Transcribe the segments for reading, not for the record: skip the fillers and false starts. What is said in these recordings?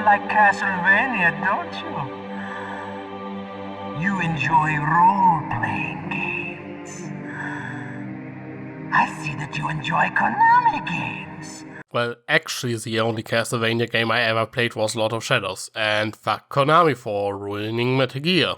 like Castlevania, don't you? You enjoy role-playing games. I see that you enjoy Konami games. Well, actually the only Castlevania game I ever played was Lord of Shadows, and fuck Konami for ruining Metal Gear.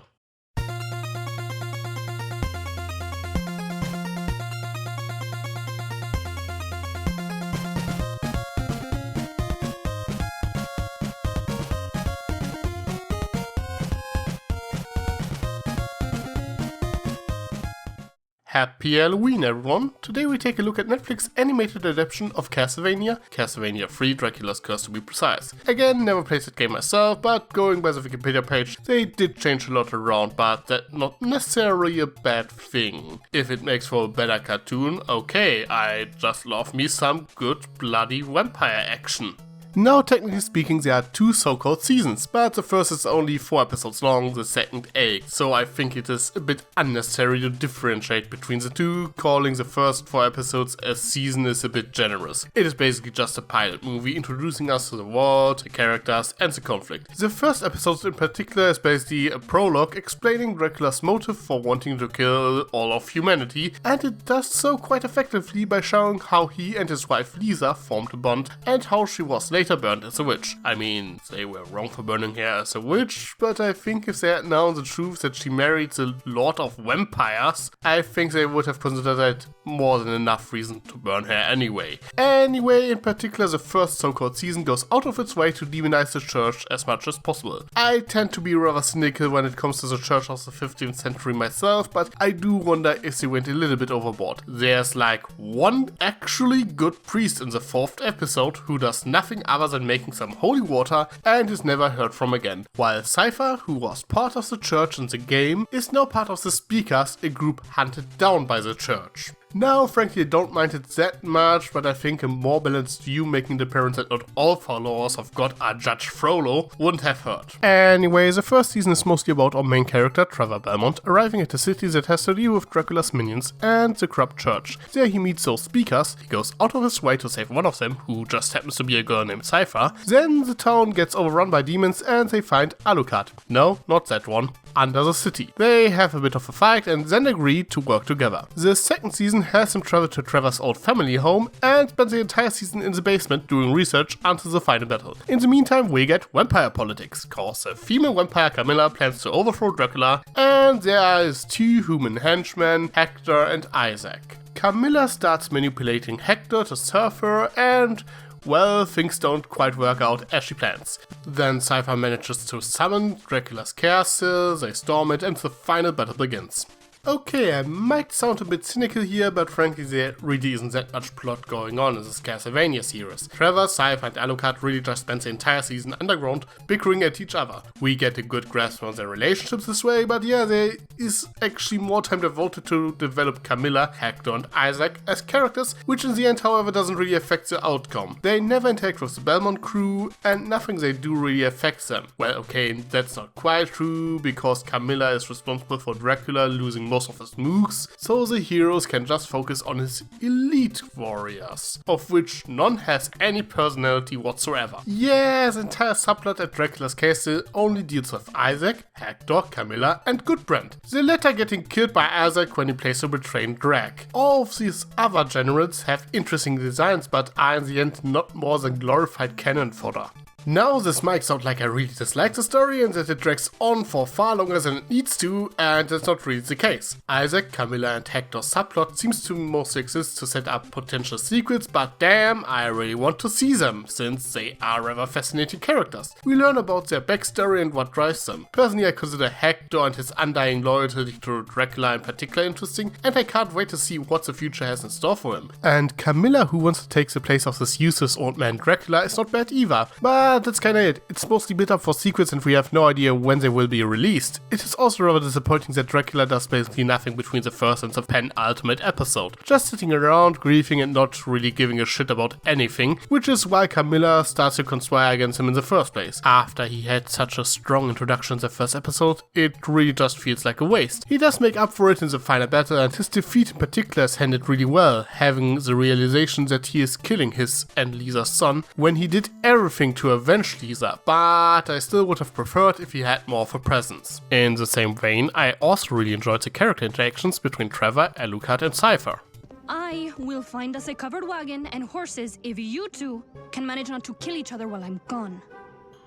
Happy Halloween everyone! Today we take a look at Netflix's animated adaptation of Castlevania, Castlevania 3 Dracula's Curse to be precise. Again, never played that game myself, but going by the Wikipedia page, they did change a lot around, but that's not necessarily a bad thing. If it makes for a better cartoon, okay, I just love me some good bloody vampire action. Now, technically speaking, there are two so-called seasons, but the first is only 4 episodes long, the second 8, so I think it is a bit unnecessary to differentiate between the two. Calling the first 4 episodes a season is a bit generous. It is basically just a pilot movie introducing us to the world, the characters, and the conflict. The first episode in particular is basically a prologue explaining Dracula's motive for wanting to kill all of humanity, and it does so quite effectively by showing how he and his wife Lisa formed a bond and how she was later burned as a witch. I mean, they were wrong for burning her as a witch, but I think if they had known the truth that she married the Lord of Vampires, I think they would have considered that more than enough reason to burn her anyway. Anyway, in particular, the first so-called season goes out of its way to demonize the church as much as possible. I tend to be rather cynical when it comes to the church of the 15th century myself, but I do wonder if they went a little bit overboard. There's like one actually good priest in the 4th episode who does nothing other than making some holy water and is never heard from again, while Cypher, who was part of the church in the game, is now part of the Speakers, a group hunted down by the church. Now, frankly, I don't mind it that much, but I think a more balanced view making the appearance that not all followers of God are Judge Frollo wouldn't have hurt. Anyway, the first season is mostly about our main character, Trevor Belmont, arriving at a city that has to deal with Dracula's minions and the corrupt church. There he meets those Speakers, he goes out of his way to save one of them, who just happens to be a girl named Cypher. Then the town gets overrun by demons and they find Alucard. No, not that one. Under the city. They have a bit of a fight and then agree to work together. The second season has them travel to Trevor's old family home and spend the entire season in the basement doing research until the final battle. In the meantime, we get vampire politics, cause a female vampire Camilla plans to overthrow Dracula, and there is 2 human henchmen, Hector and Isaac. Camilla starts manipulating Hector to serve her and well, things don't quite work out as she plans. Then Cypher manages to summon Dracula's castle, they storm it, and the final battle begins. Okay, I might sound a bit cynical here, but frankly there really isn't that much plot going on in this Castlevania series. Trevor, Cypher and Alucard really just spend the entire season underground, bickering at each other. We get a good grasp on their relationships this way, but yeah, there is actually more time devoted to develop Camilla, Hector and Isaac as characters, which in the end however doesn't really affect the outcome. They never interact with the Belmont crew, and nothing they do really affects them. Well, okay, that's not quite true, because Camilla is responsible for Dracula losing most of his moves, so the heroes can just focus on his elite warriors, of which none has any personality whatsoever. Yeah, the entire subplot at Dracula's castle only deals with Isaac, Hector, Camilla and Gudbrand, the latter getting killed by Isaac when he plays a betrayed drag. All of these other generals have interesting designs, but are in the end not more than glorified cannon fodder. Now this might sound like I really dislike the story and that it drags on for far longer than it needs to, and that's not really the case. Isaac, Camilla and Hector's subplot seems to mostly exist to set up potential sequels, but damn, I really want to see them, since they are rather fascinating characters. We learn about their backstory and what drives them. Personally, I consider Hector and his undying loyalty to Dracula in particular interesting, and I can't wait to see what the future has in store for him. And Camilla, who wants to take the place of this useless old man Dracula, is not bad either, but that's kinda it. It's mostly built up for sequels and we have no idea when they will be released. It is also rather disappointing that Dracula does basically nothing between the first and the penultimate episode. Just sitting around, grieving and not really giving a shit about anything, which is why Camilla starts to conspire against him in the first place. After he had such a strong introduction in the first episode, it really just feels like a waste. He does make up for it in the final battle, and his defeat in particular is handled really well, having the realization that he is killing his and Lisa's son when he did everything to avenge avenge Lisa, but I still would have preferred if he had more of a presence. In the same vein, I also really enjoyed the character interactions between Trevor, Alucard and Cypher. I will find us a covered wagon and horses if you two can manage not to kill each other while I'm gone.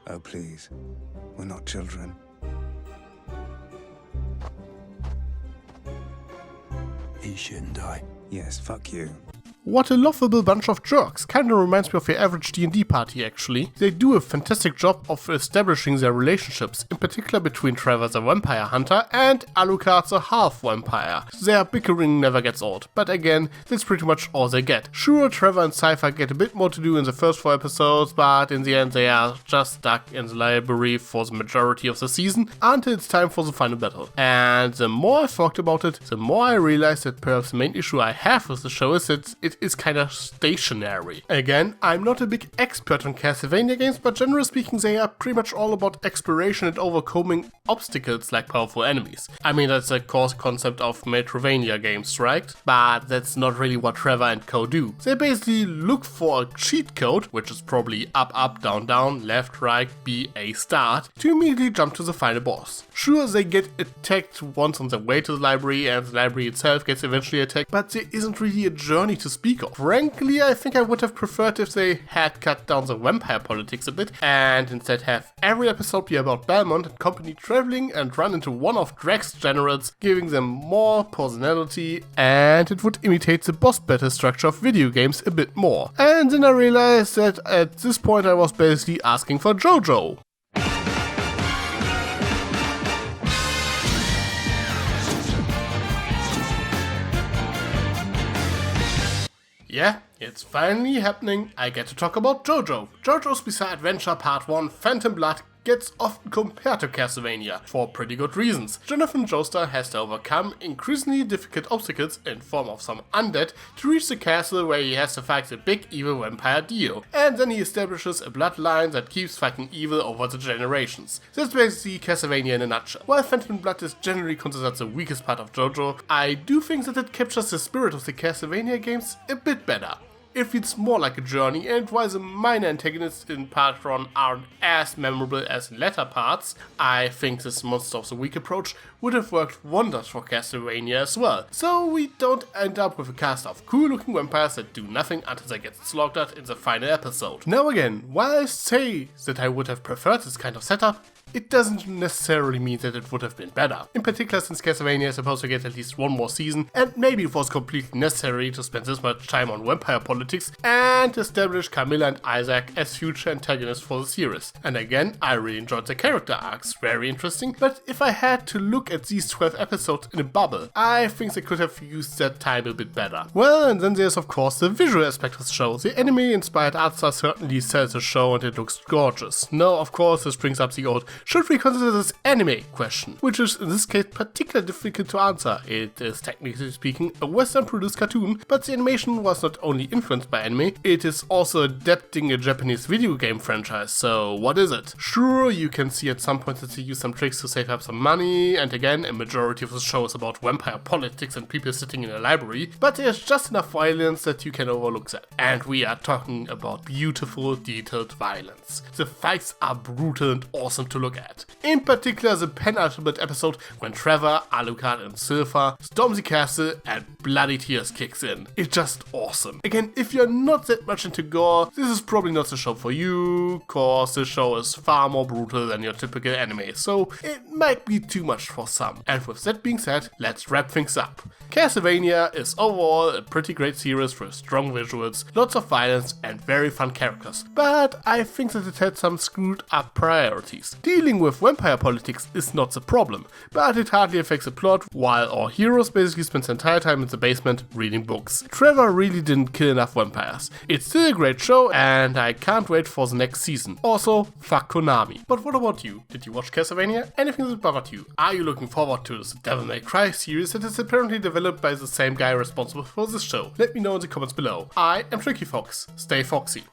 Oh, please. We're not children. He shouldn't die. Yes, fuck you. What a lovable bunch of jerks. Kinda reminds me of your average D&D party actually. They do a fantastic job of establishing their relationships, in particular between Trevor the vampire hunter and Alucard the half vampire. Their bickering never gets old, but again, that's pretty much all they get. Sure, Trevor and Cypher get a bit more to do in the first 4 episodes, but in the end they are just stuck in the library for the majority of the season until it's time for the final battle. And the more I thought about it, the more I realized that perhaps the main issue I have with the show is that it is kinda stationary. Again, I'm not a big expert on Castlevania games, but generally speaking they are pretty much all about exploration and overcoming obstacles like powerful enemies. I mean, that's the core concept of Metroidvania games, right? But that's not really what Trevor and co do. They basically look for a cheat code, which is probably up, up, down, down, left, right, B, A, start, to immediately jump to the final boss. Sure, they get attacked once on their way to the library and the library itself gets eventually attacked, but there isn't really a journey to speak of. Frankly, I think I would have preferred if they had cut down the vampire politics a bit and instead have every episode be about Belmont and company traveling and run into one of Drax's generals, giving them more personality, and it would imitate the boss battle structure of video games a bit more. And then I realized that at this point I was basically asking for JoJo. Yeah, it's finally happening. I get to talk about JoJo. JoJo's Bizarre Adventure Part 1 Phantom Blood gets often compared to Castlevania, for pretty good reasons. Jonathan Joestar has to overcome increasingly difficult obstacles in form of some undead to reach the castle where he has to fight the big evil vampire Dio, and then he establishes a bloodline that keeps fighting evil over the generations. That's basically Castlevania in a nutshell. While Phantom Blood is generally considered the weakest part of JoJo, I do think that it captures the spirit of the Castlevania games a bit better. It feels more like a journey, and while the minor antagonists in part 1 aren't as memorable as in latter parts, I think this Monster of the Week approach would have worked wonders for Castlevania as well, so we don't end up with a cast of cool looking vampires that do nothing until they get slaughtered in the final episode. Now again, while I say that I would have preferred this kind of setup, it doesn't necessarily mean that it would have been better. In particular, since Castlevania is supposed to get at least one more season, and maybe it was completely necessary to spend this much time on vampire politics and establish Camilla and Isaac as future antagonists for the series. And again, I really enjoyed the character arcs, very interesting, but if I had to look at these 12 episodes in a bubble, I think they could have used that time a bit better. Well, and then there's of course the visual aspect of the show. The anime-inspired art style certainly sells the show and it looks gorgeous. Now, of course, this brings up the old should we consider this anime question, which is in this case particularly difficult to answer. It is technically speaking a Western produced cartoon, but the animation was not only influenced by anime, it is also adapting a Japanese video game franchise, so what is it? Sure, you can see at some point that they use some tricks to save up some money, and again, a majority of the show is about vampire politics and people sitting in a library, but there's just enough violence that you can overlook that. And we are talking about beautiful, detailed violence. The fights are brutal and awesome to look at. In particular, the penultimate episode when Trevor, Alucard and Silver storm the castle and bloody tears kicks in. It's just awesome. Again, if you're not that much into gore, this is probably not the show for you, cause the show is far more brutal than your typical anime, so it might be too much for some. And with that being said, let's wrap things up. Castlevania is overall a pretty great series with strong visuals, lots of violence and very fun characters, but I think that it had some screwed up priorities. Dealing with vampire politics is not the problem, but it hardly affects the plot, while our heroes basically spend the entire time in the basement reading books. Trevor really didn't kill enough vampires. It's still a great show and I can't wait for the next season. Also, fuck Konami. But what about you? Did you watch Castlevania? Anything that bothered you? Are you looking forward to the Devil May Cry series that is apparently developed by the same guy responsible for this show? Let me know in the comments below. I am Tricky Fox. Stay foxy.